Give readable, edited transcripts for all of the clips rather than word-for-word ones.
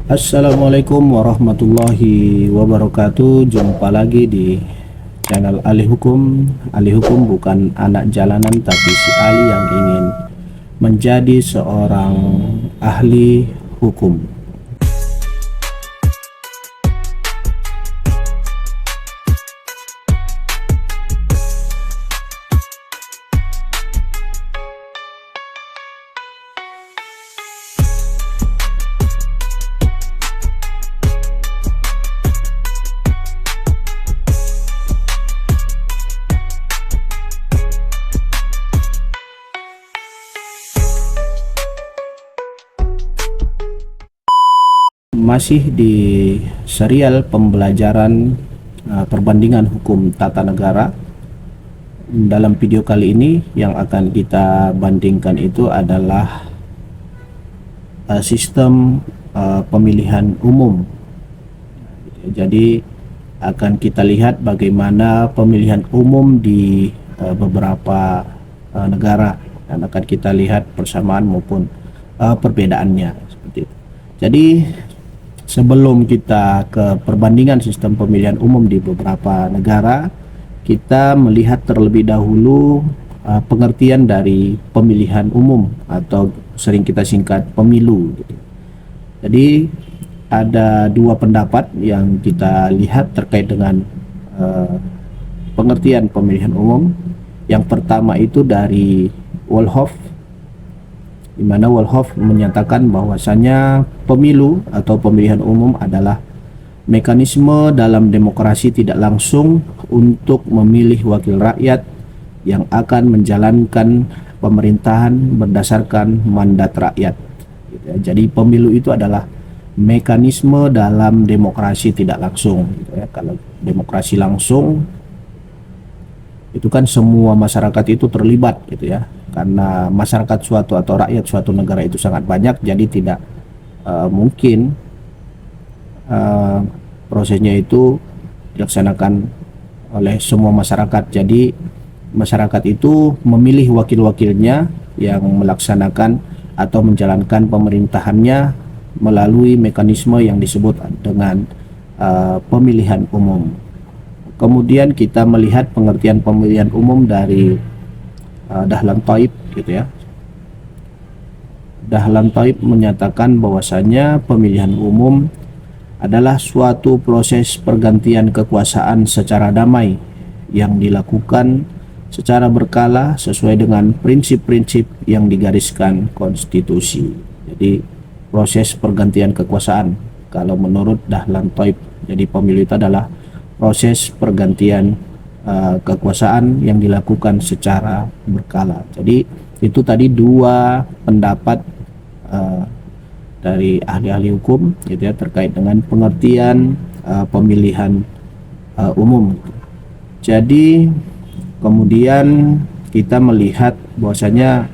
Assalamualaikum warahmatullahi wabarakatuh. Jumpa lagi di channel Ali Hukum. Ali Hukum bukan anak jalanan, tapi si Ali yang ingin menjadi seorang ahli hukum. Masih di serial pembelajaran perbandingan hukum tata negara. Dalam video kali ini yang akan kita bandingkan itu adalah sistem pemilihan umum. Jadi akan kita lihat bagaimana pemilihan umum di beberapa negara, dan akan kita lihat persamaan maupun perbedaannya seperti itu. Jadi sebelum kita ke perbandingan sistem pemilihan umum di beberapa negara, kita melihat terlebih dahulu pengertian dari pemilihan umum atau sering kita singkat pemilu. Jadi ada dua pendapat yang kita lihat terkait dengan pengertian pemilihan umum. Yang pertama itu dari Wolhoff, di mana Wolhoff menyatakan bahwasanya pemilu atau pemilihan umum adalah mekanisme dalam demokrasi tidak langsung untuk memilih wakil rakyat yang akan menjalankan pemerintahan berdasarkan mandat rakyat. Jadi pemilu itu adalah mekanisme dalam demokrasi tidak langsung. Kalau demokrasi langsung itu kan semua masyarakat itu terlibat gitu ya, karena masyarakat suatu atau rakyat suatu negara itu sangat banyak, jadi tidak mungkin prosesnya itu dilaksanakan oleh semua masyarakat. Jadi masyarakat itu memilih wakil-wakilnya yang melaksanakan atau menjalankan pemerintahannya melalui mekanisme yang disebut dengan pemilihan umum. Kemudian kita melihat pengertian pemilihan umum dari Dahlan Thoib gitu ya. Dahlan Thoib menyatakan bahwasanya pemilihan umum adalah suatu proses pergantian kekuasaan secara damai yang dilakukan secara berkala sesuai dengan prinsip-prinsip yang digariskan konstitusi. Jadi proses pergantian kekuasaan kalau menurut Dahlan Thoib, jadi pemilu itu adalah proses pergantian kekuasaan yang dilakukan secara berkala. Jadi itu tadi dua pendapat dari ahli-ahli hukum gitu ya, terkait dengan pengertian pemilihan umum. Jadi kemudian kita melihat bahwasanya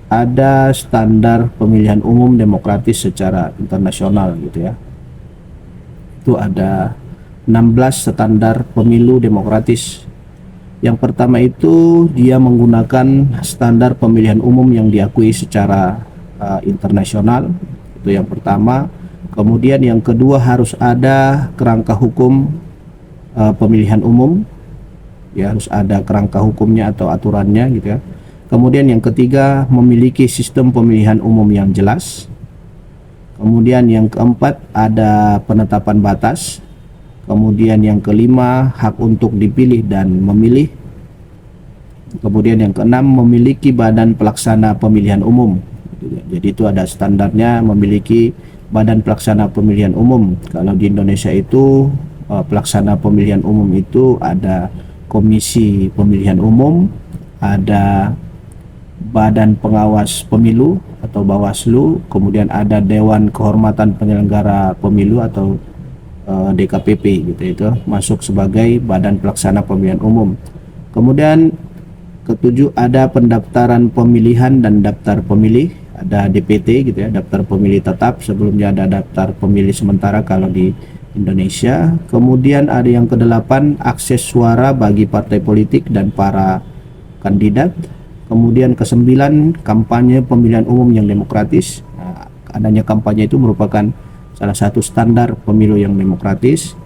ada standar pemilihan umum demokratis secara internasional gitu ya. Itu ada 16 standar pemilu demokratis. Yang pertama itu dia menggunakan standar pemilihan umum yang diakui secara internasional. Itu yang pertama. Kemudian yang kedua harus ada kerangka hukum pemilihan umum. Ya, harus ada kerangka hukumnya atau aturannya gitu ya. Kemudian yang ketiga memiliki sistem pemilihan umum yang jelas. Kemudian yang keempat ada penetapan batas. Kemudian yang kelima hak untuk dipilih dan memilih. Kemudian yang keenam memiliki badan pelaksana pemilihan umum. Jadi itu ada standarnya, memiliki badan pelaksana pemilihan umum. Kalau di Indonesia itu pelaksana pemilihan umum itu ada komisi pemilihan umum, ada badan pengawas pemilu atau Bawaslu, kemudian ada Dewan Kehormatan Penyelenggara Pemilu atau DKPP gitu, itu masuk sebagai badan pelaksana pemilihan umum. Kemudian ketujuh ada pendaftaran pemilihan dan daftar pemilih, ada DPT gitu ya, daftar pemilih tetap, sebelumnya ada daftar pemilih sementara kalau di Indonesia. Kemudian ada yang kedelapan akses suara bagi partai politik dan para kandidat. Kemudian ke-9 kampanye pemilihan umum yang demokratis. Adanya kampanye itu merupakan salah satu standar pemilu yang demokratis.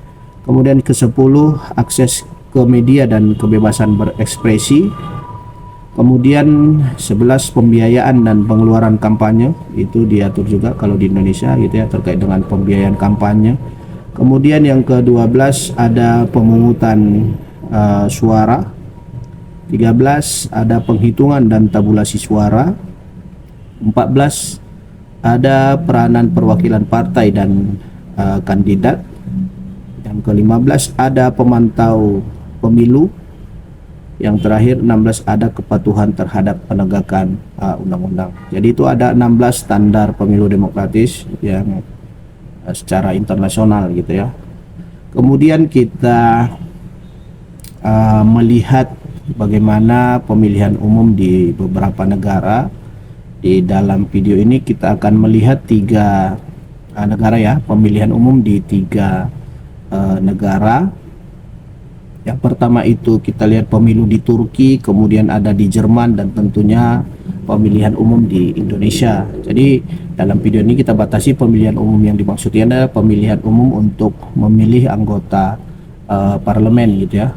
Kemudian ke-10, akses ke media dan kebebasan berekspresi. Kemudian 11, pembiayaan dan pengeluaran kampanye, itu diatur juga kalau di Indonesia gitu ya, terkait dengan pembiayaan kampanye. Kemudian yang ke-12 ada pemungutan suara. 13 ada penghitungan dan tabulasi suara. 14 ada peranan perwakilan partai dan kandidat. Yang ke-15 ada pemantau pemilu. Yang terakhir 16 ada kepatuhan terhadap penegakan undang-undang. Jadi itu ada 16 standar pemilu demokratis yang secara internasional gitu ya. Kemudian kita melihat bagaimana pemilihan umum di beberapa negara. Di dalam video ini kita akan melihat 3 negara ya, pemilihan umum di 3 negara. Yang pertama itu kita lihat pemilu di Turki, kemudian ada di Jerman, dan tentunya pemilihan umum di Indonesia. Jadi dalam video ini kita batasi pemilihan umum yang dimaksudnya adalah pemilihan umum untuk memilih anggota parlemen gitu ya,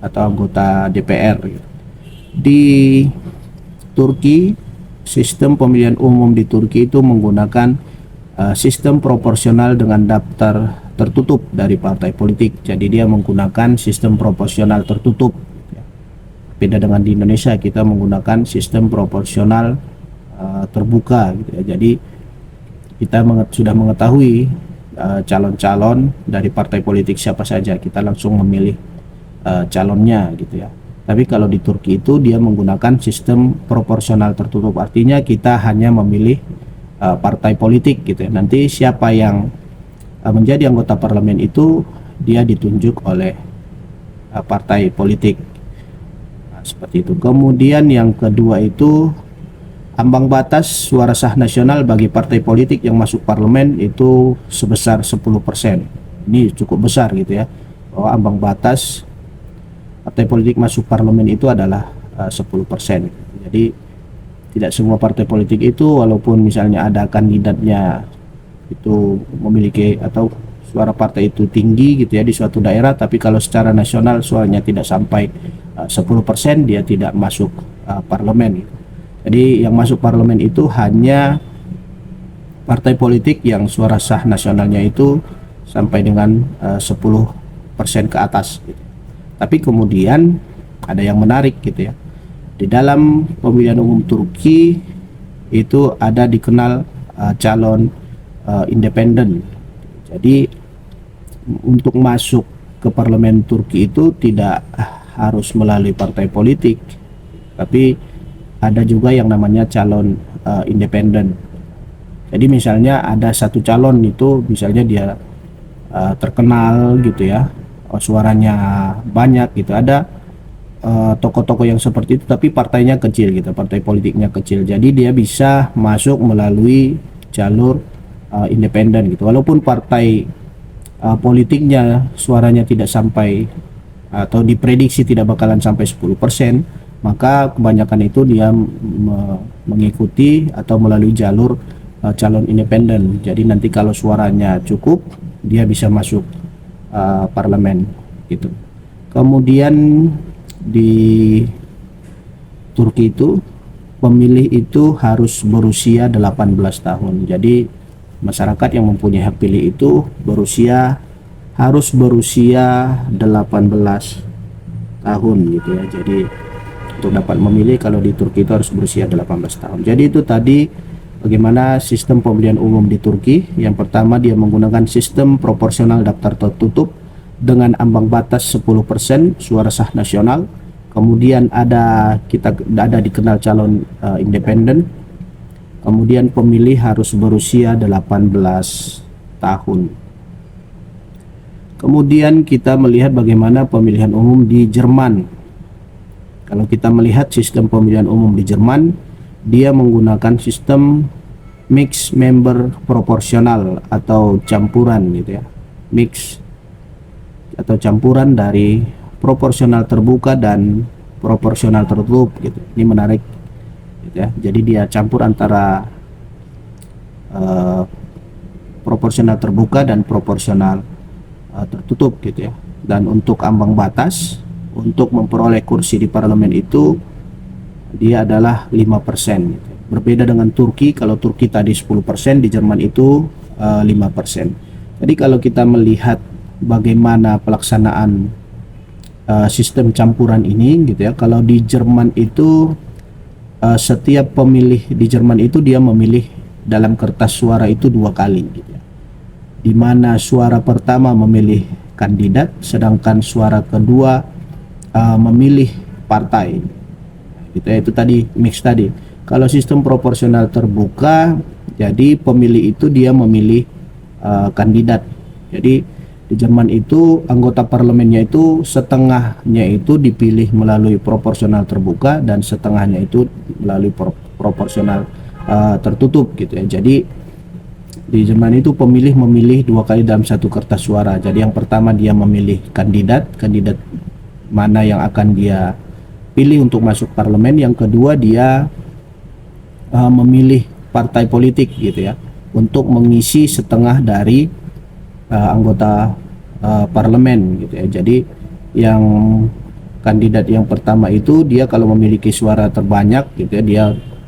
atau anggota DPR gitu. Di Turki, sistem pemilihan umum di Turki itu menggunakan sistem proporsional dengan daftar tertutup dari partai politik. Jadi dia menggunakan sistem proporsional tertutup. Beda dengan di Indonesia, kita menggunakan sistem proporsional terbuka gitu ya. Jadi kita sudah mengetahui calon-calon dari partai politik siapa saja, kita langsung memilih calonnya gitu ya. Tapi kalau di Turki itu dia menggunakan sistem proporsional tertutup, artinya kita hanya memilih partai politik gitu ya. Nanti siapa yang menjadi anggota parlemen itu dia ditunjuk oleh partai politik. Nah, seperti itu. Kemudian yang kedua itu ambang batas suara sah nasional bagi partai politik yang masuk parlemen itu sebesar 10%. Ini cukup besar gitu ya, bahwa ambang batas partai politik masuk parlemen itu adalah 10%. Jadi tidak semua partai politik itu, walaupun misalnya ada kandidatnya itu memiliki atau suara partai itu tinggi gitu ya di suatu daerah, tapi kalau secara nasional suaranya tidak sampai 10%, dia tidak masuk parlemen gitu. Jadi yang masuk parlemen itu hanya partai politik yang suara sah nasionalnya itu sampai dengan 10% ke atas gitu. Tapi kemudian ada yang menarik gitu ya. Di dalam pemilihan umum Turki itu ada dikenal calon independen. Jadi untuk masuk ke parlemen Turki itu tidak harus melalui partai politik, tapi ada juga yang namanya calon independen. Jadi misalnya ada satu calon itu, misalnya dia terkenal gitu ya, suaranya banyak gitu, ada tokoh-tokoh yang seperti itu tapi partainya kecil gitu, partai politiknya kecil, jadi dia bisa masuk melalui jalur independen gitu, walaupun partai politiknya suaranya tidak sampai atau diprediksi tidak bakalan sampai 10%, maka kebanyakan itu dia mengikuti atau melalui jalur calon independen. Jadi nanti kalau suaranya cukup, dia bisa masuk parlemen gitu. Kemudian di Turki itu pemilih itu harus berusia 18 tahun. Jadi masyarakat yang mempunyai hak pilih itu harus berusia 18 tahun gitu ya. Jadi untuk dapat memilih kalau di Turki itu harus berusia 18 tahun. Jadi itu tadi bagaimana sistem pemilihan umum di Turki. Yang pertama, dia menggunakan sistem proporsional daftar tertutup dengan ambang batas 10% suara sah nasional. Kemudian ada dikenal calon independen. Kemudian pemilih harus berusia 18 tahun. Kemudian kita melihat bagaimana pemilihan umum di Jerman. Kalau kita melihat sistem pemilihan umum di Jerman, dia menggunakan sistem mix member proporsional atau campuran gitu ya. Mix atau campuran dari proporsional terbuka dan proporsional tertutup gitu. Ini menarik gitu ya. Jadi dia campur antara proporsional terbuka dan proporsional tertutup gitu ya. Dan untuk ambang batas untuk memperoleh kursi di parlemen itu dia adalah 5% gitu. Berbeda dengan Turki, kalau Turki tadi 10%, di Jerman itu 5%. Jadi kalau kita melihat bagaimana pelaksanaan sistem campuran ini gitu ya, kalau di Jerman itu setiap pemilih di Jerman itu dia memilih dalam kertas suara itu 2 kali gitu ya. Di mana suara pertama memilih kandidat, sedangkan suara kedua memilih partai. Gitu ya, itu tadi mix tadi. Kalau sistem proporsional terbuka, jadi pemilih itu dia memilih kandidat. Jadi di Jerman itu anggota parlemennya itu setengahnya itu dipilih melalui proporsional terbuka dan setengahnya itu melalui proporsional tertutup gitu ya. Jadi di Jerman itu pemilih memilih 2 kali dalam satu kertas suara. Jadi yang pertama dia memilih kandidat mana yang akan dia pilih untuk masuk parlemen. Yang kedua dia memilih partai politik gitu ya, untuk mengisi setengah dari anggota parlemen gitu ya. Jadi yang kandidat yang pertama itu dia kalau memiliki suara terbanyak gitu ya, dia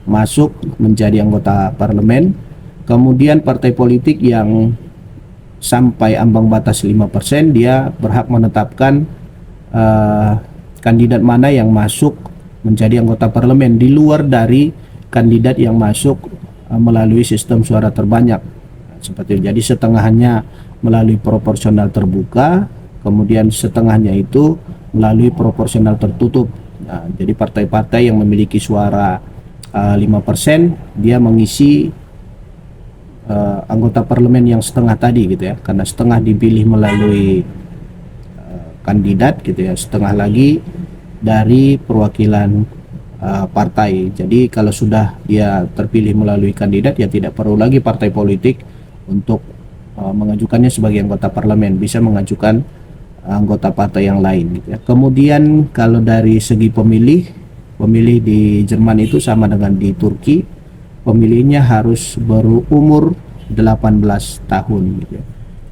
masuk menjadi anggota parlemen. Kemudian partai politik yang sampai ambang batas 5%, dia berhak menetapkan kandidat mana yang masuk menjadi anggota parlemen di luar dari kandidat yang masuk melalui sistem suara terbanyak. Seperti itu. Jadi setengahnya melalui proporsional terbuka, kemudian setengahnya itu melalui proporsional tertutup. Nah, jadi partai-partai yang memiliki suara 5% dia mengisi anggota parlemen yang setengah tadi gitu ya, karena setengah dipilih melalui kandidat gitu ya, setengah lagi dari perwakilan partai. Jadi kalau sudah dia terpilih melalui kandidat, ya tidak perlu lagi partai politik untuk mengajukannya sebagai anggota parlemen, bisa mengajukan anggota partai yang lain gitu ya. Kemudian kalau dari segi pemilih di Jerman itu sama dengan di Turki, pemilihnya harus berumur 18 tahun gitu ya.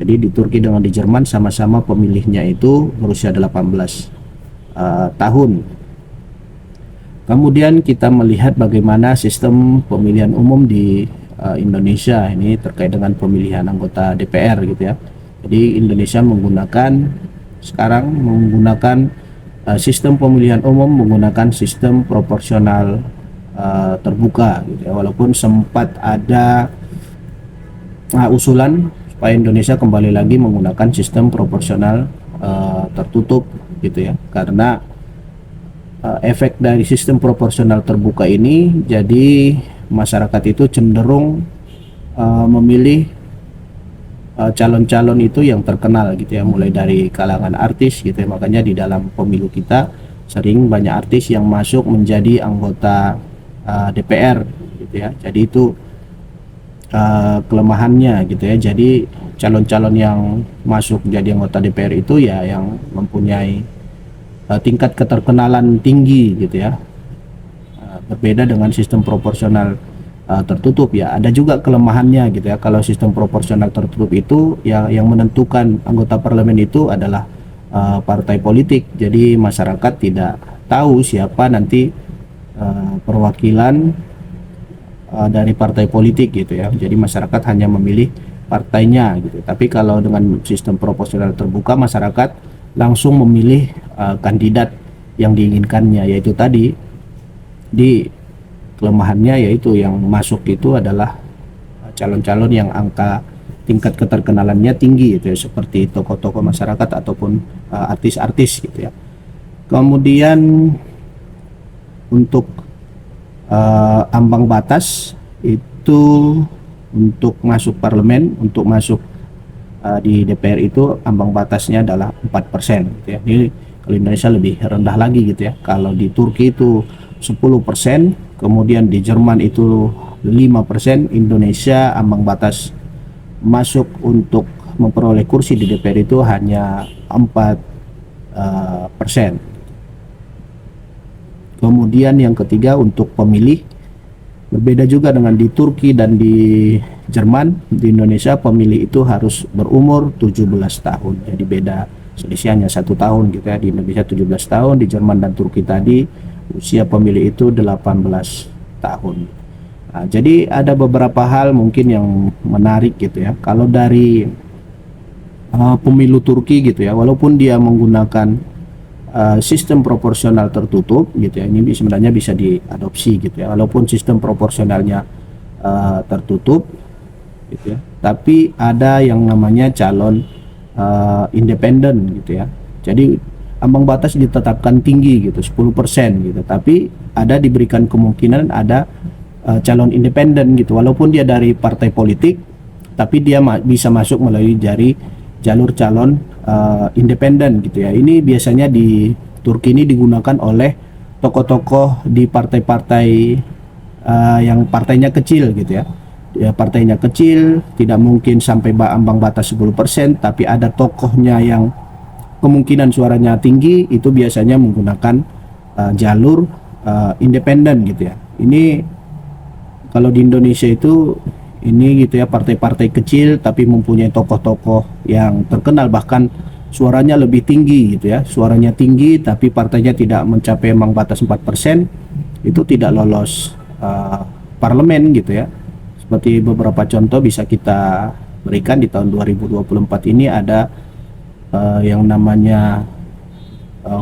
Jadi di Turki dengan di Jerman sama-sama pemilihnya itu berusia 18 tahun. Kemudian kita melihat bagaimana sistem pemilihan umum di Indonesia ini terkait dengan pemilihan anggota DPR gitu ya. Jadi Indonesia sekarang menggunakan sistem pemilihan umum menggunakan sistem proporsional terbuka gitu ya. Walaupun sempat ada usulan supaya Indonesia kembali lagi menggunakan sistem proporsional tertutup gitu ya, karena efek dari sistem proporsional terbuka ini jadi masyarakat itu cenderung memilih calon-calon itu yang terkenal gitu ya, mulai dari kalangan artis gitu ya. Makanya di dalam pemilu kita sering banyak artis yang masuk menjadi anggota DPR gitu ya. Jadi itu kelemahannya gitu ya. Jadi calon-calon yang masuk jadi anggota DPR itu ya yang mempunyai tingkat keterkenalan tinggi gitu ya. Berbeda dengan sistem proporsional tertutup ya. Ada juga kelemahannya gitu ya. Kalau sistem proporsional tertutup itu ya yang menentukan anggota parlemen itu adalah partai politik. Jadi masyarakat tidak tahu siapa nanti perwakilan dari partai politik gitu ya. Jadi masyarakat hanya memilih partainya gitu. Tapi kalau dengan sistem proporsional terbuka, masyarakat langsung memilih kandidat yang diinginkannya, yaitu tadi di kelemahannya yaitu yang masuk itu adalah calon-calon yang angka tingkat keterkenalannya tinggi gitu ya, seperti tokoh-tokoh masyarakat ataupun artis-artis gitu ya. Kemudian untuk ambang batas itu untuk masuk parlemen, untuk masuk di DPR itu ambang batasnya adalah 4% gitu ya. Ini kalau Indonesia lebih rendah lagi gitu ya. Kalau di Turki itu 10%, kemudian di Jerman itu 5%. Indonesia ambang batas masuk untuk memperoleh kursi di DPR itu hanya 4%. Kemudian yang ketiga untuk pemilih Berbeda juga dengan di Turki dan di Jerman. Di Indonesia pemilih itu harus berumur 17 tahun. Jadi beda, selisih hanya 1 tahun gitu ya. Di Indonesia 17 tahun, di Jerman dan Turki tadi usia pemilih itu 18 tahun. Nah, jadi ada beberapa hal mungkin yang menarik gitu ya. Kalau dari pemilu Turki gitu ya, walaupun dia menggunakan sistem proporsional tertutup gitu ya, ini sebenarnya bisa diadopsi gitu ya, walaupun sistem proporsionalnya tertutup gitu ya, tapi ada yang namanya calon independen gitu ya. Jadi ambang batas ditetapkan tinggi gitu, 10% gitu, tapi ada diberikan kemungkinan ada calon independen gitu, walaupun dia dari partai politik, tapi dia bisa masuk melalui jalur calon independen gitu ya. Ini biasanya di Turki ini digunakan oleh tokoh-tokoh di partai-partai yang partainya kecil gitu ya. Ya, partainya kecil, tidak mungkin sampai ambang batas 10%, tapi ada tokohnya yang kemungkinan suaranya tinggi, itu biasanya menggunakan jalur independen gitu ya. Ini kalau di Indonesia itu ini gitu ya, partai-partai kecil tapi mempunyai tokoh-tokoh yang terkenal, bahkan suaranya lebih tinggi gitu ya, suaranya tinggi tapi partainya tidak mencapai ambang batas 4%, itu tidak lolos parlemen gitu ya. Seperti beberapa contoh bisa kita berikan, di tahun 2024 ini ada yang namanya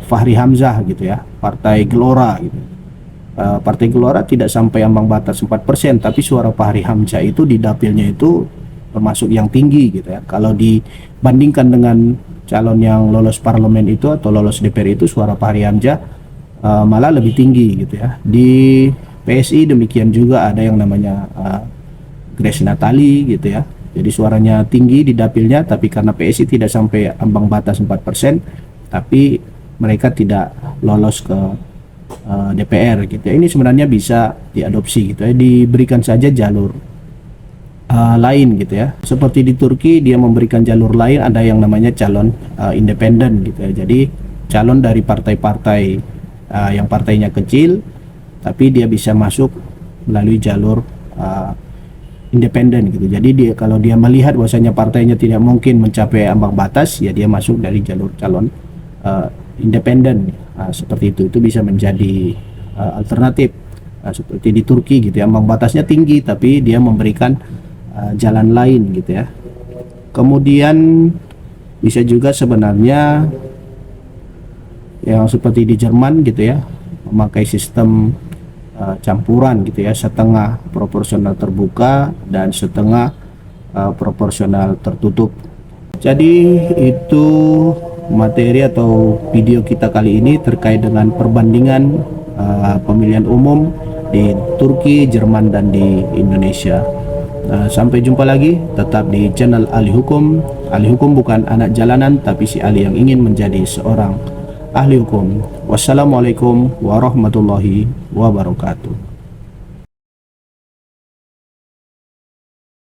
Fahri Hamzah gitu ya, Partai Gelora gitu. Partai Gelora tidak sampai ambang batas 4%, tapi suara Fahri Hamzah itu di dapilnya itu termasuk yang tinggi gitu ya. Kalau dibandingkan dengan calon yang lolos parlemen itu atau lolos DPR itu, suara Fahri Hamzah malah lebih tinggi gitu ya. Di PSI demikian juga ada yang namanya Grace Natali gitu ya. Jadi suaranya tinggi di dapilnya, tapi karena PSI tidak sampai ambang batas 4%, tapi mereka tidak lolos ke DPR gitu ya. Ini sebenarnya bisa diadopsi gitu ya, diberikan saja jalur lain gitu ya. Seperti di Turki dia memberikan jalur lain, ada yang namanya calon independen gitu ya. Jadi calon dari partai-partai yang partainya kecil, tapi dia bisa masuk melalui jalur independen gitu. Jadi kalau dia melihat bahwasanya partainya tidak mungkin mencapai ambang batas, ya dia masuk dari jalur calon independen. Seperti itu bisa menjadi alternatif seperti di Turki gitu ya, ambang batasnya tinggi tapi dia memberikan jalan lain gitu ya. Kemudian bisa juga sebenarnya yang seperti di Jerman gitu ya, memakai sistem campuran gitu ya, setengah proporsional terbuka dan setengah proporsional tertutup. Jadi itu materi atau video kita kali ini terkait dengan perbandingan pemilihan umum di Turki, Jerman, dan di Indonesia. Sampai jumpa lagi, tetap di channel Ahli Hukum. Ahli Hukum bukan anak jalanan, tapi si ahli yang ingin menjadi seorang ahli hukum. Wassalamualaikum warahmatullahi wabarakatuh.